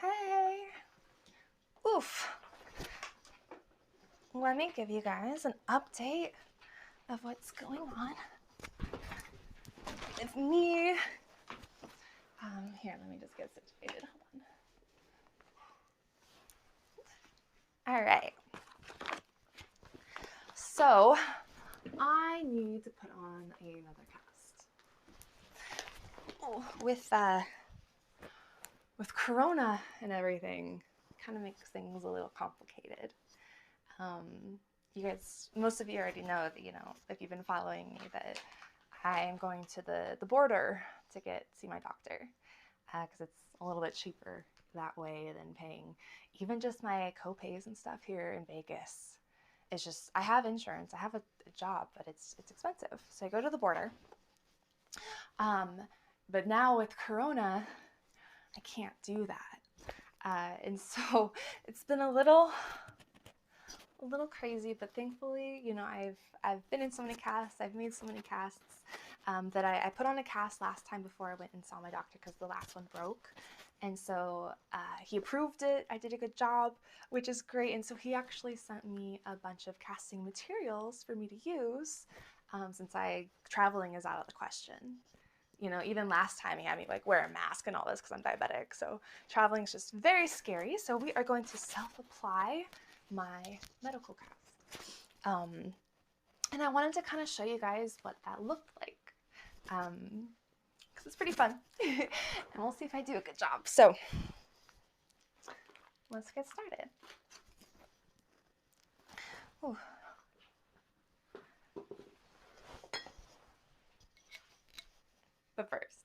Hey! Oof! Let me give you guys an update of what's going on with me. Here, let me just get situated. Hold on. All right. So, I need to put on another cast. Oh, with Corona and everything, kind of makes things a little complicated. You guys, most of you already know that, if you've been following me, that I am going to the border to see my doctor, because it's a little bit cheaper that way than paying even just my co-pays and stuff here in Vegas. It's just, I have insurance, I have a job, but it's expensive. So I go to the border. But now with Corona, I can't do that. And so it's been a little crazy, but thankfully, I've been in so many casts, I've made so many casts, that I put on a cast last time before I went and saw my doctor because the last one broke. And so he approved it. I did a good job, which is great. And so he actually sent me a bunch of casting materials for me to use, since traveling is out of the question. Even last time he had me wear a mask and all this because I'm diabetic. So traveling is just very scary. So we are going to self-apply my medical cast. And I wanted to kind of show you guys what that looked like, because it's pretty fun. And we'll see if I do a good job. So let's get started. Ooh. But first,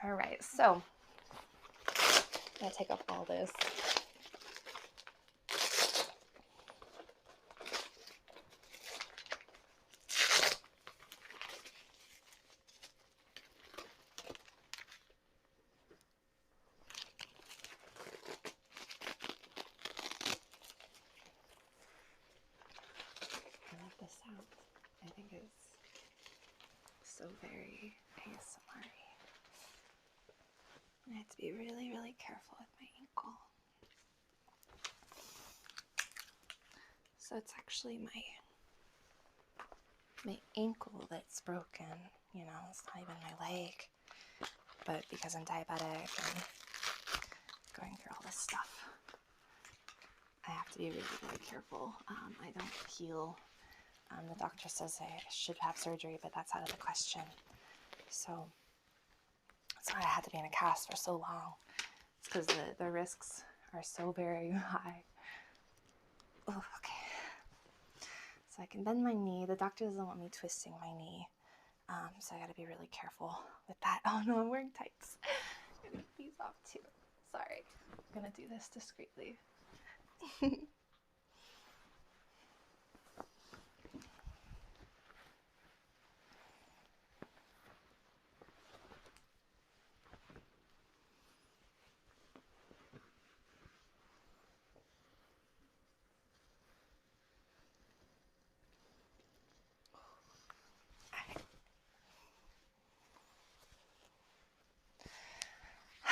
all right, so I'm gonna take off all this. I love the sound. I think it's so very ASMR-y. I have to be really, really careful with my ankle. So it's actually my ankle that's broken. It's not even my leg. But because I'm diabetic and going through all this stuff, I have to be really, really careful. I don't heal. The doctor says I should have surgery, but that's out of the question. So that's why I had to be in a cast for so long. It's because the risks are so very high. Oh, okay. So I can bend my knee. The doctor doesn't want me twisting my knee. So I gotta be really careful with that. Oh no, I'm wearing tights. I'm gonna take these off too. Sorry. I'm gonna do this discreetly.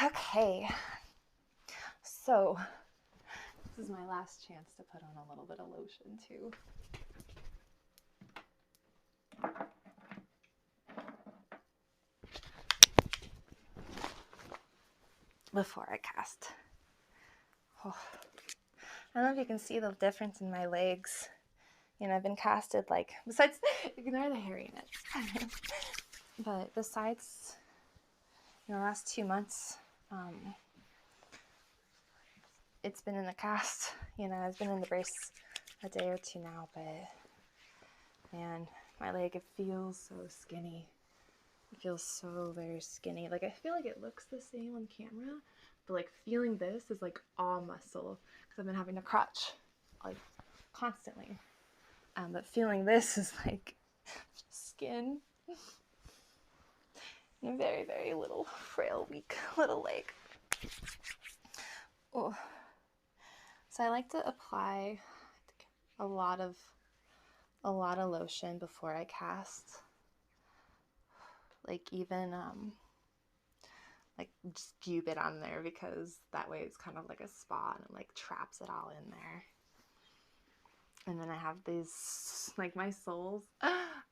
Okay, so this is my last chance to put on a little bit of lotion too. Before I cast. Oh. I don't know if you can see the difference in my legs. I've been casted besides, ignore the hairiness. But besides, the last 2 months, it's been in the cast. I've been in the brace a day or two now, but man, my leg, it feels so skinny. It feels so very skinny. I feel like it looks the same on camera, but feeling this is all muscle, because I've been having to crotch constantly. But feeling this is skin. And a very, very little, frail, weak little leg. Oh. So I like to apply a lot of a lot of lotion before I cast. Like even like just cube it on there, because that way it's kind of like a spa and it like traps it all in there. And then I have these, like my soles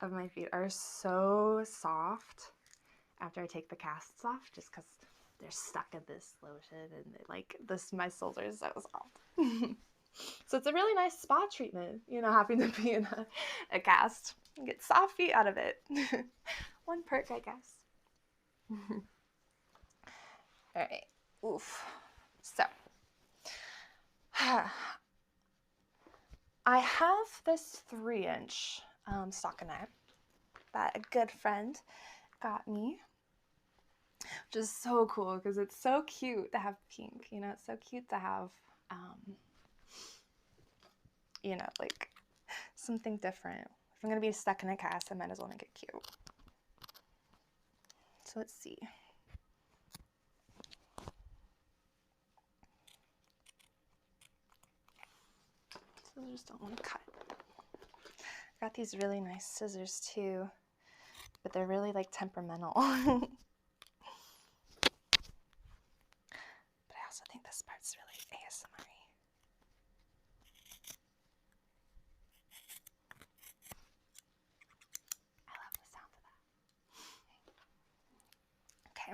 of my feet are so soft after I take the casts off, just because they're stuck in this lotion, and like this, my soles are so soft. So it's a really nice spa treatment, you know, having to be in a cast and get soft feet out of it. One perk, I guess. All right. Oof. So I have this 3-inch stockinette that a good friend got me, which is so cool because it's so cute to have pink. You know, it's so cute to have, you know, like something different. If I'm going to be stuck in a cast, I might as well make it cute. So let's see. Scissors don't want to cut. I got these really nice scissors too, but they're really like temperamental. But I also think this part's really ASMR-y. I love the sound of that. Okay.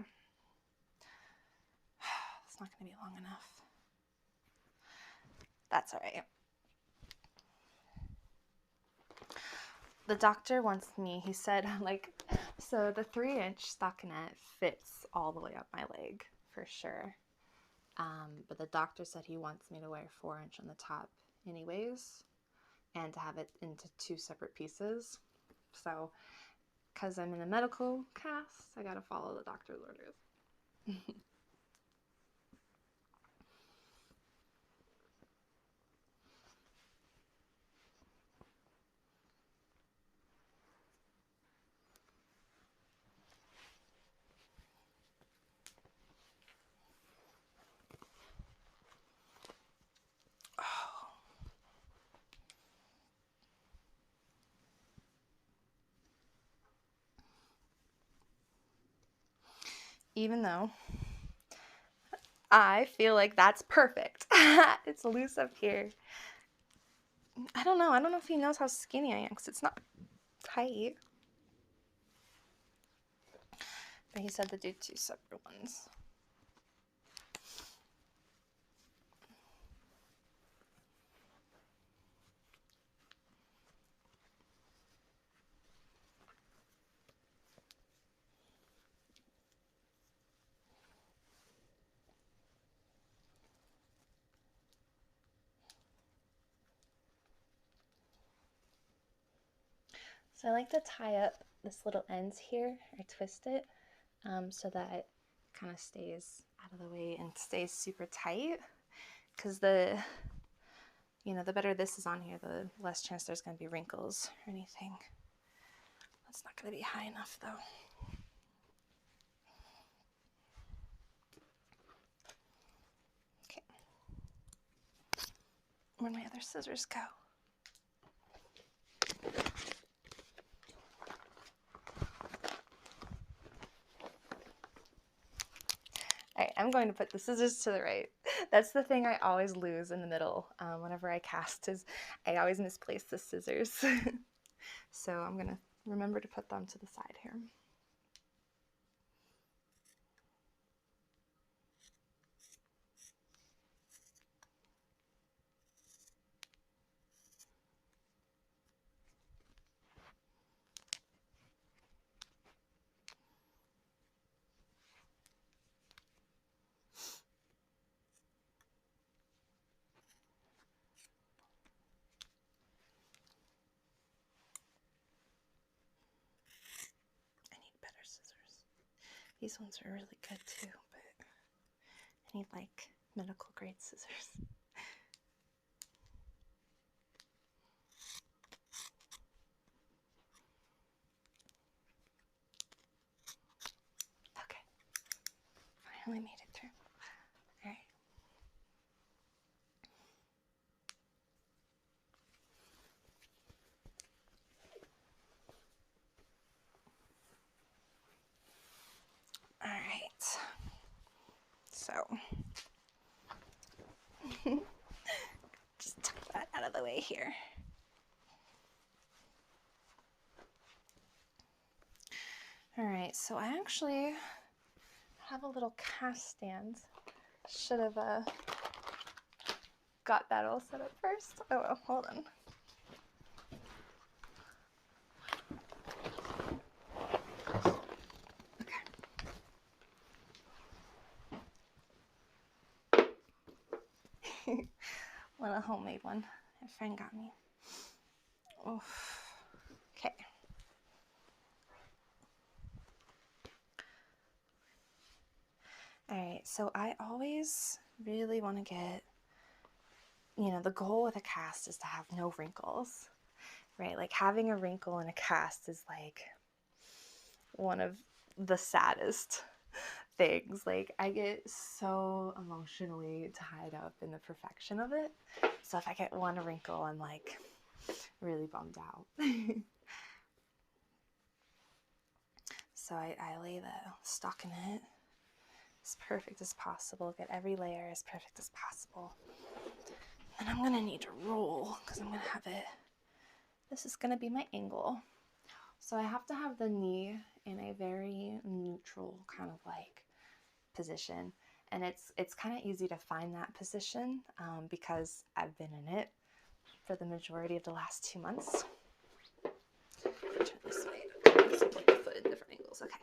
It's not going to be long enough. That's all right. The doctor wants me, he said, like, so the 3-inch stockinette fits all the way up my leg for sure. But the doctor said he wants me to wear 4-inch on the top anyways, and to have it into 2 separate pieces. So, because I'm in a medical cast, I gotta follow the doctor's orders. Even though I feel like that's perfect. It's loose up here. I don't know if he knows how skinny I am, because it's not tight. But he said to do 2 separate ones. So I like to tie up this little ends here. I twist it so that it kind of stays out of the way and stays super tight. Because the better this is on here, the less chance there's going to be wrinkles or anything. That's not going to be high enough though. Okay. Where'd my other scissors go? Alright, I'm going to put the scissors to the right. That's the thing I always lose in the middle whenever I cast, is I always misplace the scissors. So I'm going to remember to put them to the side here. These ones are really good too, but I need like medical grade scissors. Okay, finally made it through. All right. out. Just tuck that out of the way here. All right, so I actually have a little cast stand. Should have got that all set up first. Oh well, hold on. Okay. Want a homemade one. My friend got me. Oh, okay. All right, so I always really want to get, you know, the goal with a cast is to have no wrinkles, right? Like having a wrinkle in a cast is like one of the saddest things. Like I get so emotionally tied up in the perfection of it. So if I get one wrinkle, I'm like really bummed out. So I lay the stock in it as perfect as possible, get every layer as perfect as possible. And I'm gonna need to roll because I'm gonna have it, this is gonna be my angle. So I have to have the knee in a very neutral kind of like position. And it's kind of easy to find that position because I've been in it for the majority of the last 2 months. Turn this way. Let's put the foot in different angles. Okay.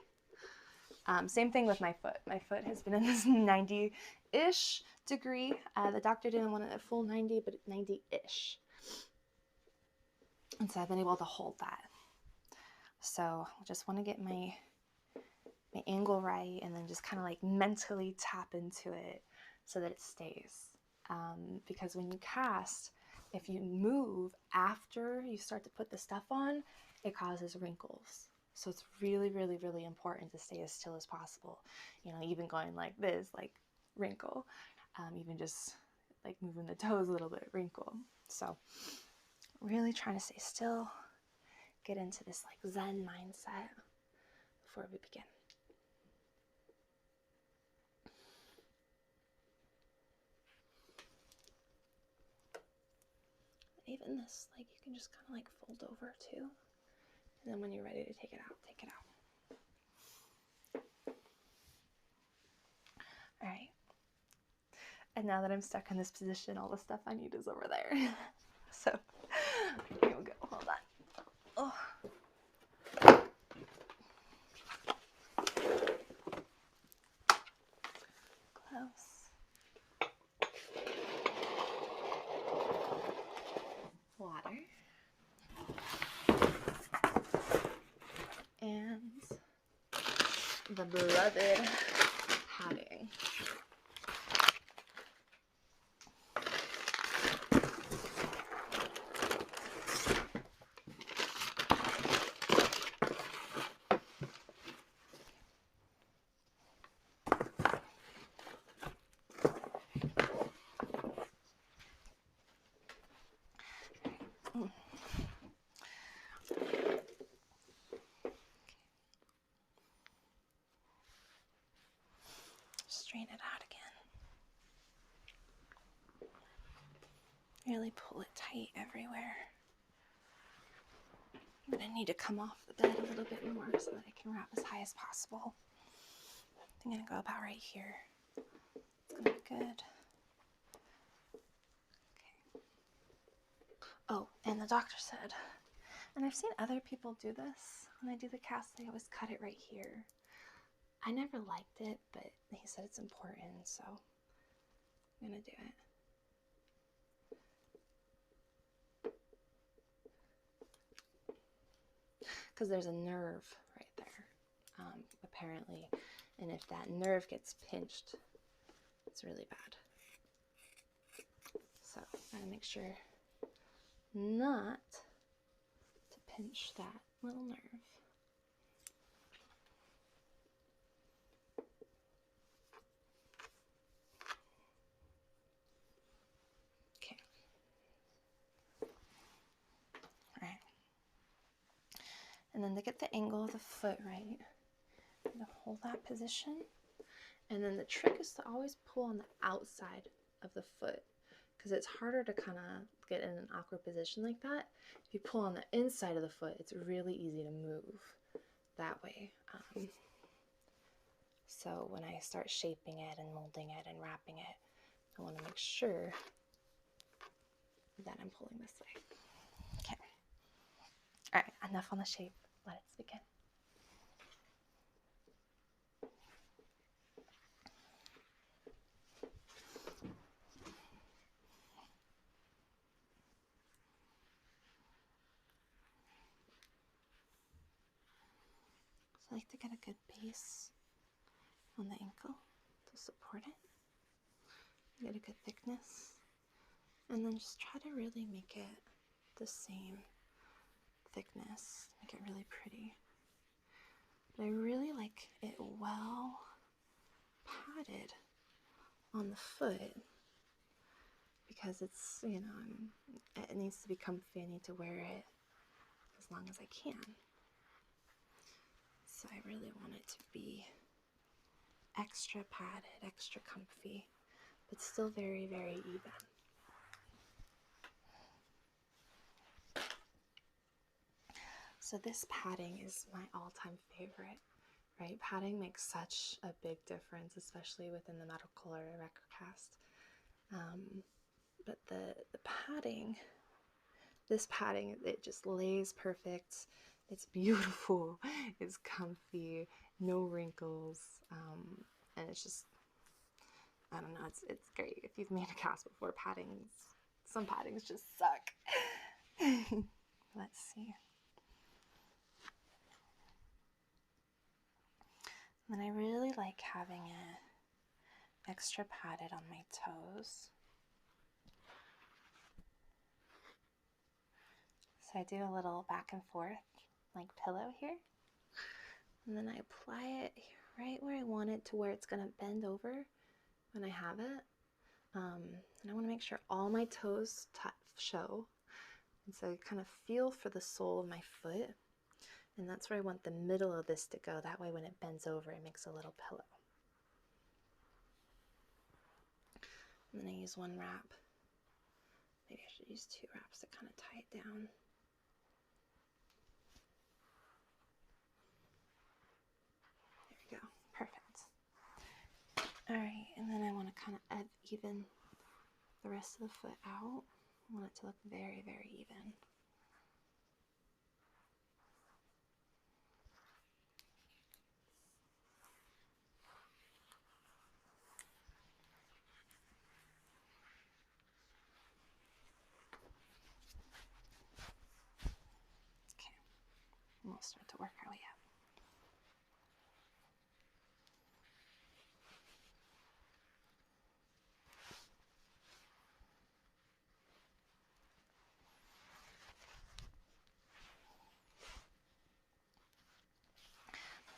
Same thing with my foot. My foot has been in this 90-ish degree. The doctor didn't want it at full 90, but 90-ish. And so I've been able to hold that. So I just want to get my angle right and then just kind of like mentally tap into it so that it stays. Because when you cast, if you move after you start to put the stuff on, it causes wrinkles. So it's really, really, really important to stay as still as possible. You know, even going like this, like wrinkle, even just like moving the toes a little bit, wrinkle. So really trying to stay still, get into this like Zen mindset before we begin. Even this, like you can just kind of like fold over too. And then when you're ready to take it out, take it out. All right. And now that I'm stuck in this position, all the stuff I need is over there. So here we go. Hold on. Oh. Close. Water. And the beloved padding. Strain it out again. Really pull it tight everywhere. I'm gonna need to come off the bed a little bit more so that I can wrap as high as possible. I'm gonna go about right here. It's gonna be good. Okay. Oh, and the doctor said, and I've seen other people do this, when they do the cast, they always cut it right here. I never liked it, but he said it's important, so I'm gonna do it. Because there's a nerve right there, apparently, and if that nerve gets pinched, it's really bad. So gotta make sure not to pinch that little nerve. Okay. All right. And then to get the angle of the foot right, I'm gonna hold that position And then the trick is to always pull on the outside of the foot, because it's harder to kind of get in an awkward position like that. If you pull on the inside of the foot, it's really easy to move that way. So when I start shaping it and molding it and wrapping it, I want to make sure that I'm pulling this way. Okay. All right, enough on the shape. Let's begin. So I like to get a good base on the ankle to support it. Get a good thickness. And then just try to really make it the same thickness, make it really pretty. But I really like it well padded on the foot because it's, you know, it needs to be comfy. I need to wear it as long as I can. So I really want it to be extra padded, extra comfy, but still very, very even. So this padding is my all-time favorite, right? Padding makes such a big difference, especially within the medical or record cast. But the padding, this padding, it just lays perfect. It's beautiful, it's comfy, no wrinkles, and it's just, I don't know, it's great. If you've made a cast before, some paddings just suck. Let's see. And then I really like having it extra padded on my toes. So I do a little back and forth, like pillow here. And then I apply it right where I want it, to where it's going to bend over when I have it. And I want to make sure all my toes show. And so I kind of feel for the sole of my foot. And that's where I want the middle of this to go. That way when it bends over, it makes a little pillow. And then I use one wrap. Maybe I should use two wraps to kind of tie it down. There we go. Perfect. All right, and then I want to kind of even the rest of the foot out. I want it to look very, very even. Okay, and we'll start to work our way up.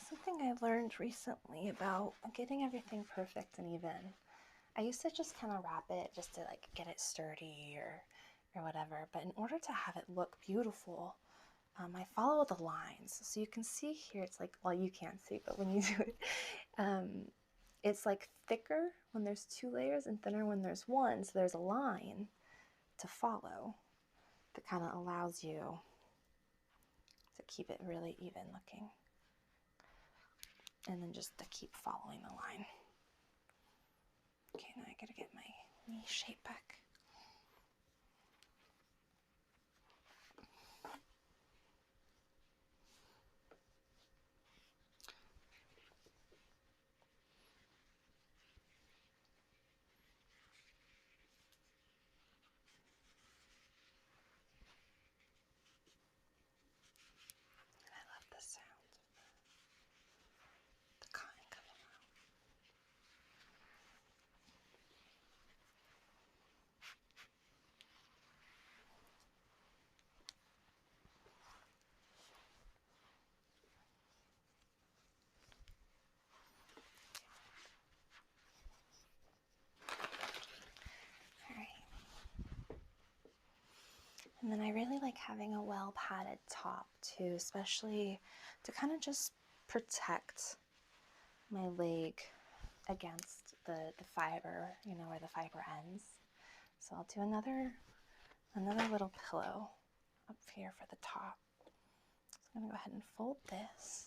Something I learned recently about getting everything perfect and even. I used to just kind of wrap it just to like get it sturdy or whatever, but in order to have it look beautiful, I follow the lines. So you can see here, it's like, well, you can't see, but when you do it, it's like thicker when there's two layers and thinner when there's one. So there's a line to follow that kind of allows you to keep it really even looking. And then just to keep following the line. Okay, now I gotta get my knee shape back. I love the sound of the cotton coming out. And then I really like having a well padded top too, especially to kind of just protect my leg against the fiber, you know, where the fiber ends. So I'll do another little pillow up here for the top. So I'm gonna go ahead and fold this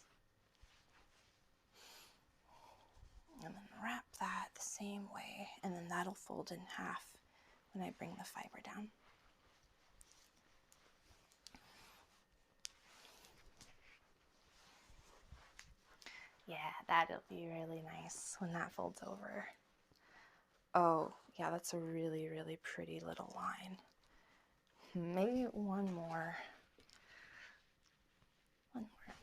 and then wrap that the same way, and then that'll fold in half when I bring the fiber down. Yeah, that'll be really nice when that folds over. Oh, yeah, that's a really, really pretty little line. Maybe one more. One more.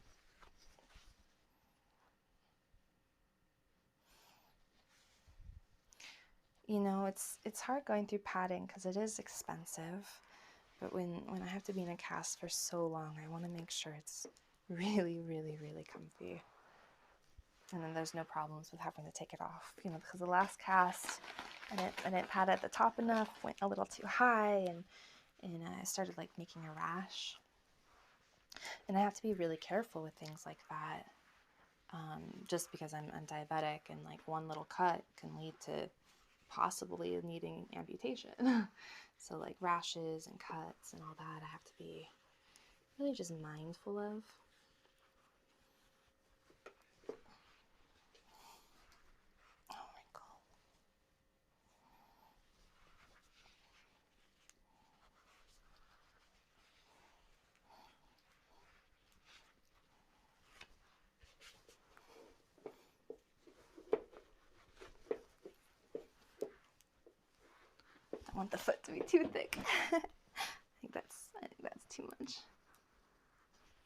You know, it's hard going through padding because it is expensive, but when I have to be in a cast for so long, I want to make sure it's really, really, really comfy. And then there's no problems with having to take it off, you know, because the last cast, I didn't pad at the top enough, went a little too high, and I started like making a rash. And I have to be really careful with things like that, just because I'm diabetic, and like one little cut can lead to possibly needing amputation. So like rashes and cuts and all that, I have to be really just mindful of. Oh my God. Don't want the foot to be too thick. I think that's too much.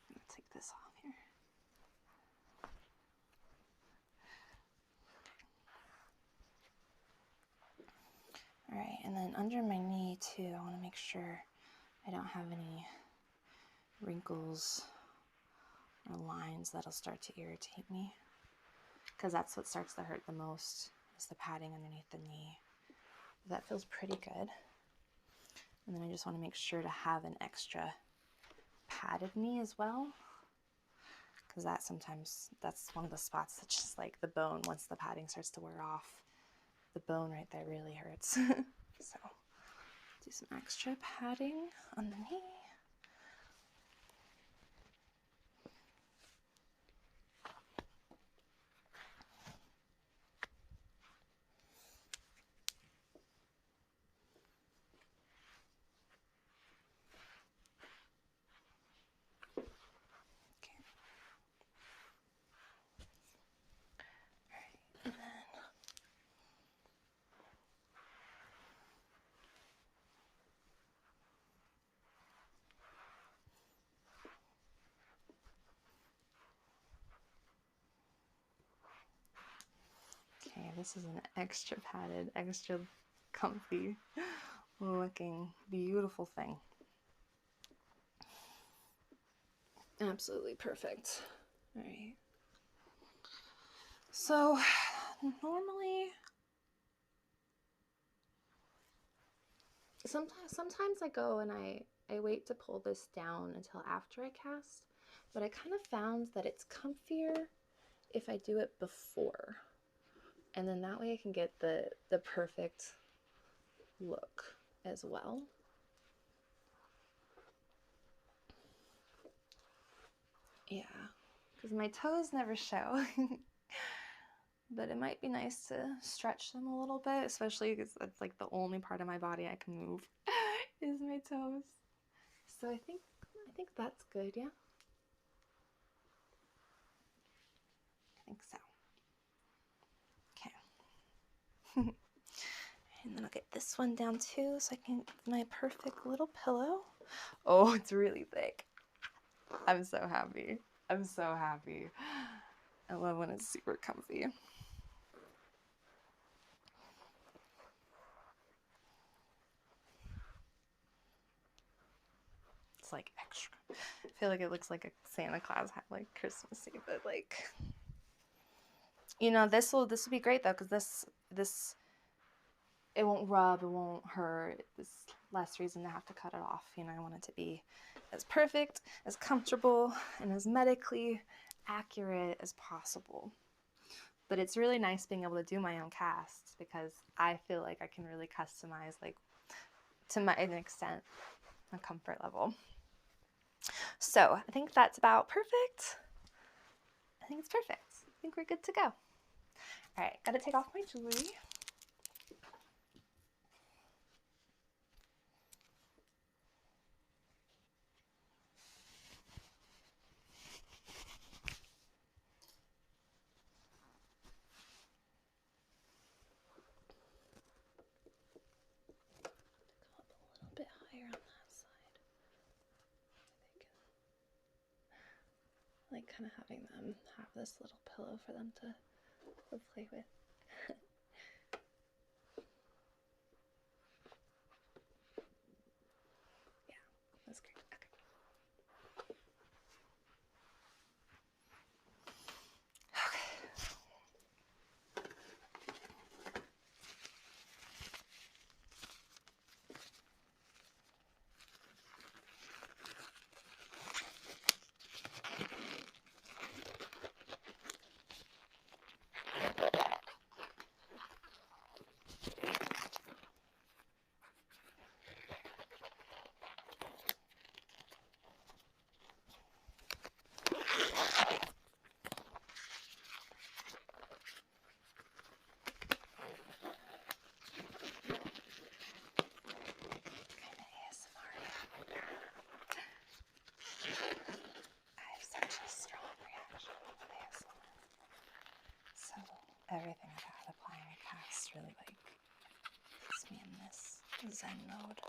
I'm gonna take this off here. All right, and then under my knee too, I want to make sure I don't have any wrinkles or lines that'll start to irritate me, because that's what starts to hurt the most, is the padding underneath the knee. That feels pretty good. And then I just want to make sure to have an extra padded knee as well, because that's one of the spots that's just like the bone, once the padding starts to wear off, the bone right there really hurts. So do some extra padding on the knee. Okay, this is an extra padded, extra comfy looking, beautiful thing. Absolutely perfect. All right. So normally, sometimes I go and I wait to pull this down until after I cast, but I kind of found that it's comfier if I do it before. And then that way I can get the perfect look as well. Yeah, because my toes never show. But it might be nice to stretch them a little bit, especially because that's like the only part of my body I can move is my toes. So I think that's good, yeah? I think so. Okay. And then I'll get this one down too, so I can get my perfect little pillow. Oh, it's really thick. I'm so happy. I'm so happy. I love when it's super comfy. It's like extra. I feel like it looks like a Santa Claus hat, like Christmassy, but like, you know, this will be great though, because this it won't rub, it won't hurt. There's less reason to have to cut it off. You know, I want it to be as perfect, as comfortable, and as medically accurate as possible. But it's really nice being able to do my own casts because I feel like I can really customize, like, to an extent, a comfort level. So I think that's about perfect. I think it's perfect. I think we're good to go. All right, gotta take off my jewelry. Bit higher on that side. I like kind of having them have this little pillow for them to play with. Yeah, that's great. Okay. Everything about applying a cast really puts me in this Zen mode.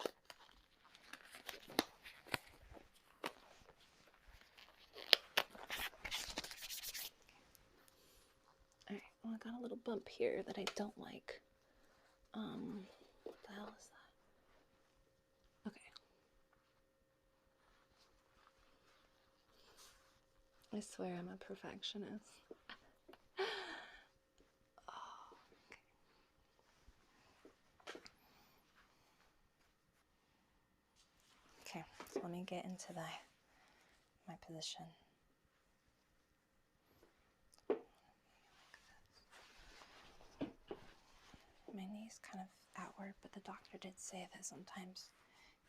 Alright, well, I got a little bump here that I don't like. What the hell is that? Okay. I swear I'm a perfectionist. Okay, so let me get into my position. My knee's kind of outward, but the doctor did say that sometimes,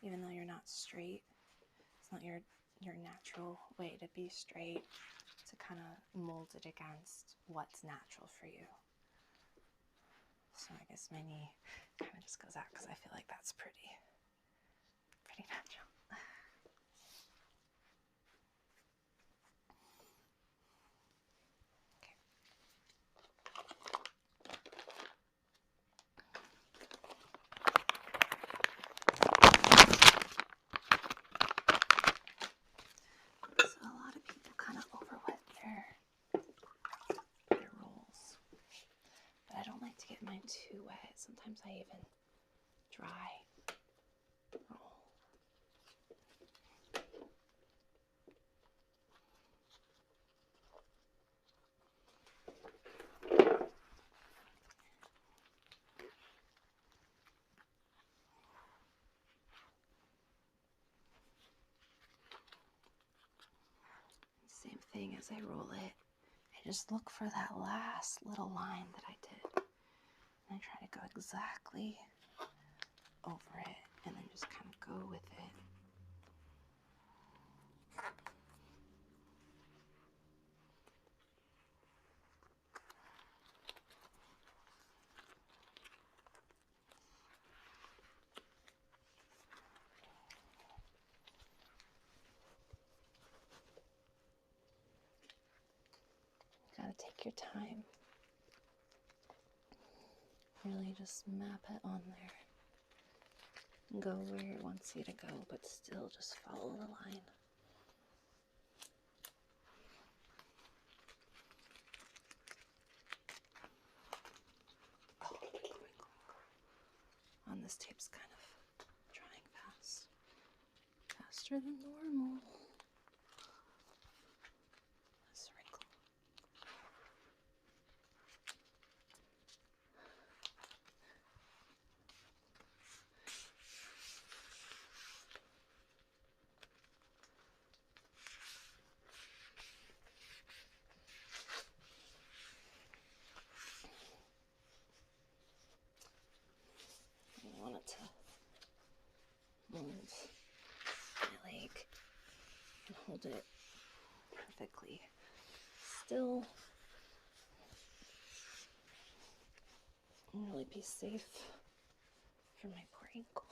even though you're not straight, it's not your natural way to be straight, to kind of mold it against what's natural for you. So I guess my knee kind of just goes out because I feel like that's pretty natural. Okay. So a lot of people kind of overwet their rolls, but I don't like to get mine too wet. Sometimes I even dry roll. Same thing as I roll it. I just look for that last little line that I did. And I try to go exactly over it and then just kind of go with it. You gotta take your time. Really just map it on there. Go where it wants you to go, but still just follow the line. Oh, on this tape's kind of drying fast. Faster than normal. This wrinkle. hold it perfectly still and really be safe for my poor ankle.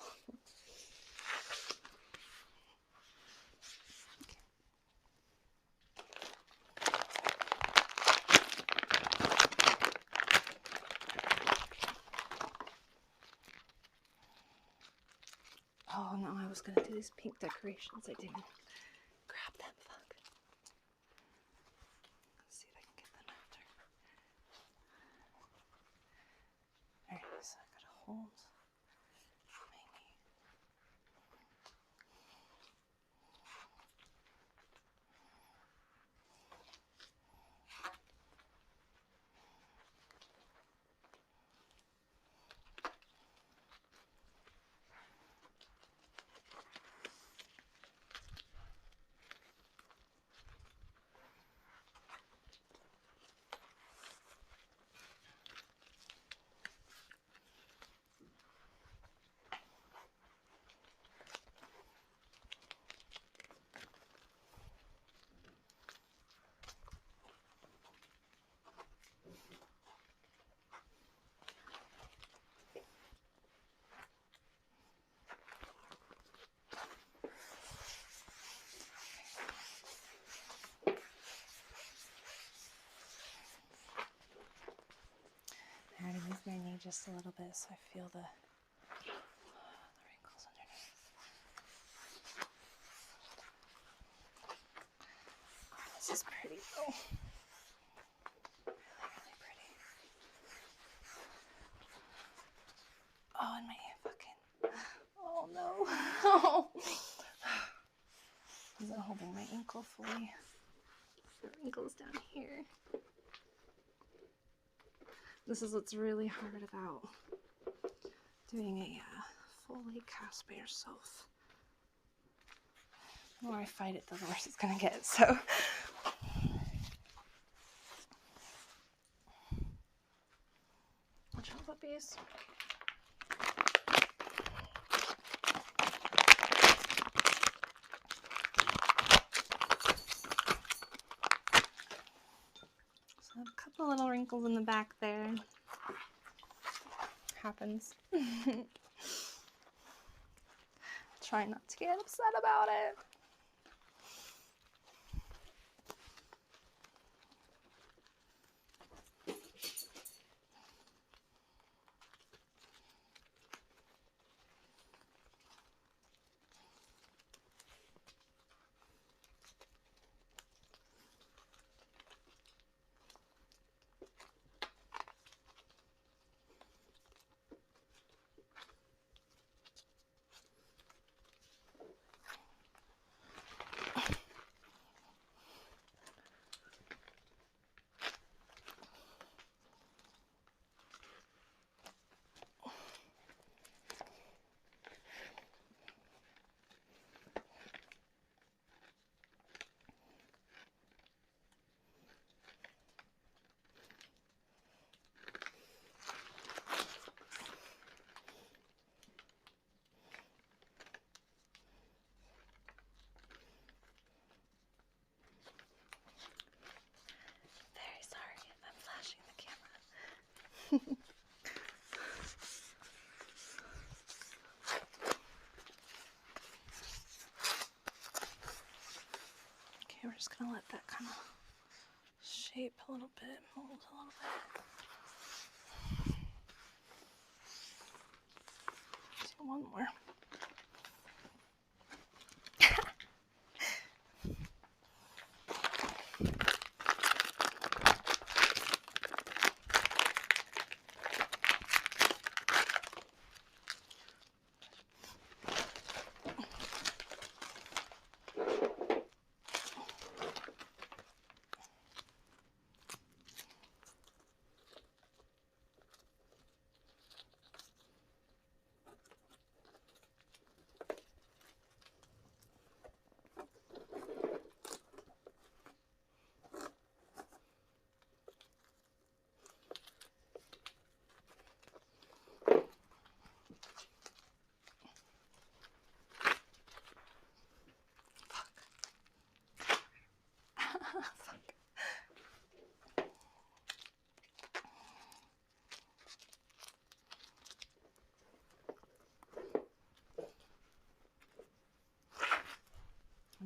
Oh no, I was gonna do these pink decorations. I didn't grab them. Fuck. Let's see if I can get them after. Alright, so I gotta hold my knee. I had to move my knee just a little bit so I feel the wrinkles underneath. Oh, this is pretty though. Really, really pretty. Oh, and my fucking... Oh no. Oh. I wasn't holding my ankle fully. The wrinkles down here. This is what's really hard about doing a full leg cast by yourself. The more I fight it, the worse it's gonna get, so. Watch out, puppies. So a couple little wrinkles in the back there. Happens. Try not to get upset about it. Okay, we're just gonna let that kind of shape a little bit, mold a little bit. Do one more.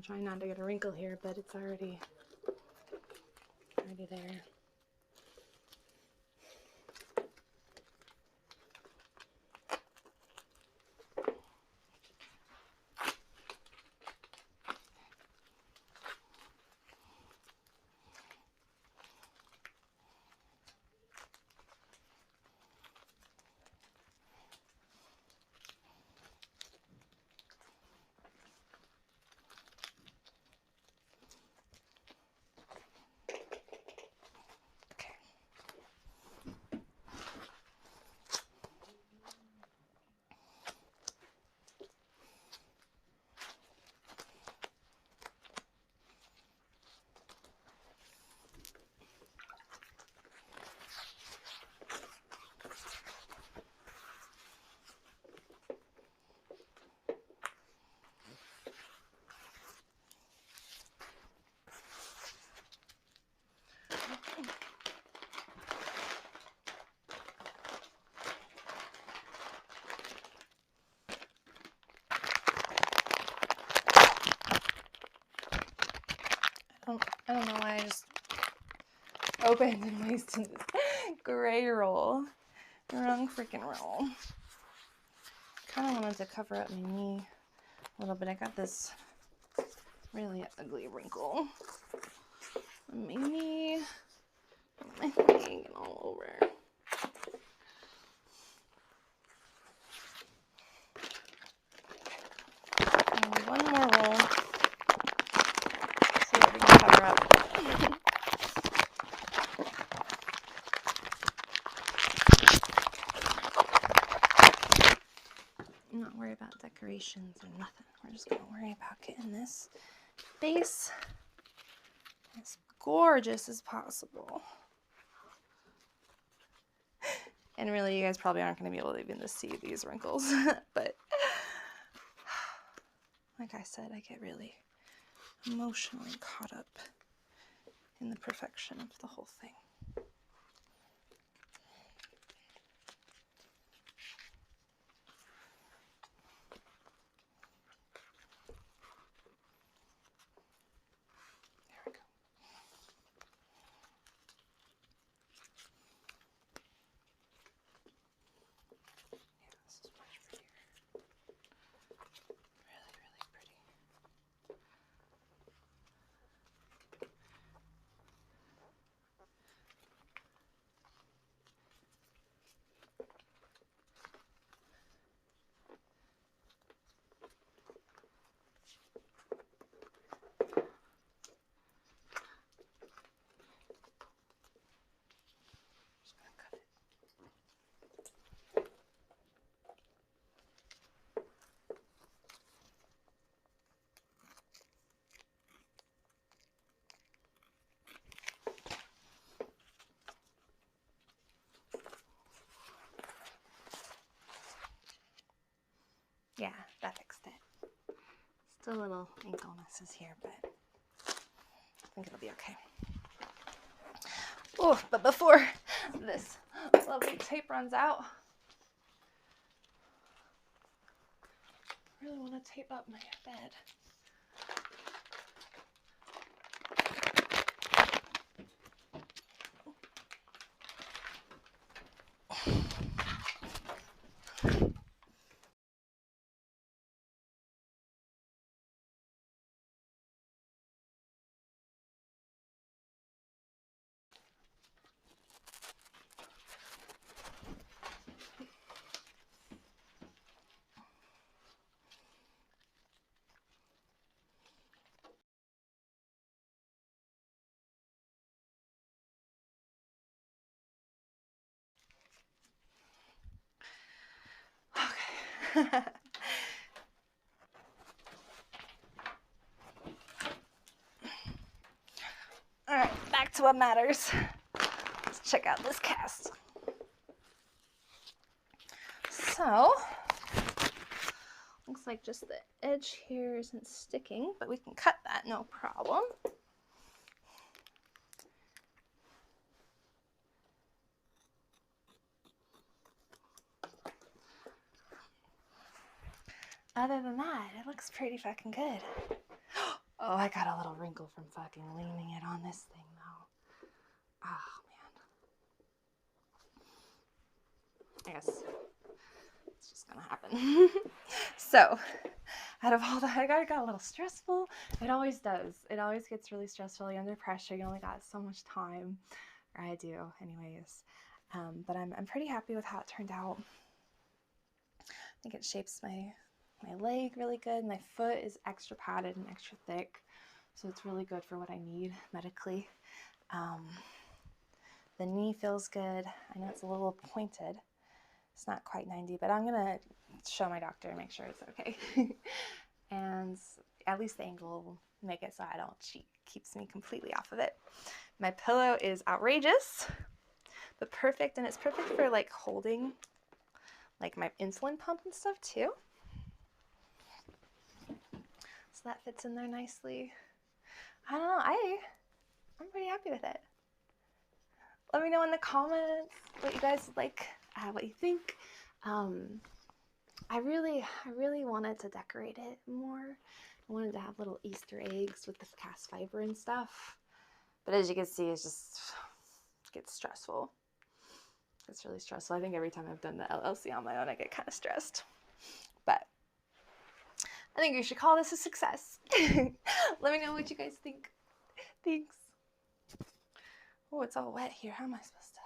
trying not to get a wrinkle here, but it's already there. I don't know why I just opened and wasted this gray roll. The wrong freaking roll. Kind of wanted to cover up my knee a little bit. I got this really ugly wrinkle on my knee, on my leg, and all over. And one more roll. See what we can cover up. I'm not worried about decorations or nothing. We're just going to worry about getting this base as gorgeous as possible. And really, you guys probably aren't going to be able to even to see these wrinkles. But like I said, I get really emotionally caught up in the perfection of the whole thing. There we go. Yeah, this is much prettier. Really, really pretty. Just gonna cut it. Yeah, that fixed it. Still little ankle messes here, but I think it'll be okay. Oh, but before this lovely tape runs out, I really want to tape up my bed. Okay. All right, back to what matters. Let's check out this cast. So, looks like just the edge here isn't sticking, but we can cut that, no problem. Other than that, it looks pretty fucking good. Oh, I got a little wrinkle from fucking leaning it on this thing though. Oh man. I guess it's just gonna happen. So, out of all that, I got a little stressful. It always does. It always gets really stressful. You're under pressure. You only got so much time. Or I do, anyways. But I'm pretty happy with how it turned out. I think it shapes my leg really good. My foot is extra padded and extra thick, so it's really good for what I need medically. The knee feels good. I know it's a little pointed. It's not quite 90, but I'm gonna show my doctor and make sure it's okay. And at least the angle will make it so I don't cheat. Keeps me completely off of it. My pillow is outrageous, but perfect, and it's perfect for like holding like my insulin pump and stuff too. So that fits in there nicely. I don't know, I'm pretty happy with it. Let me know in the comments what you guys like, what you think. I really wanted to decorate it more. I wanted to have little Easter eggs with the cast fiber and stuff. But as you can see, it gets stressful. It's really stressful. I think every time I've done the LLC on my own, I get kind of stressed. But I think you should call this a success. Let me know what you guys think. Thanks. Oh, it's all wet here. How am I supposed to?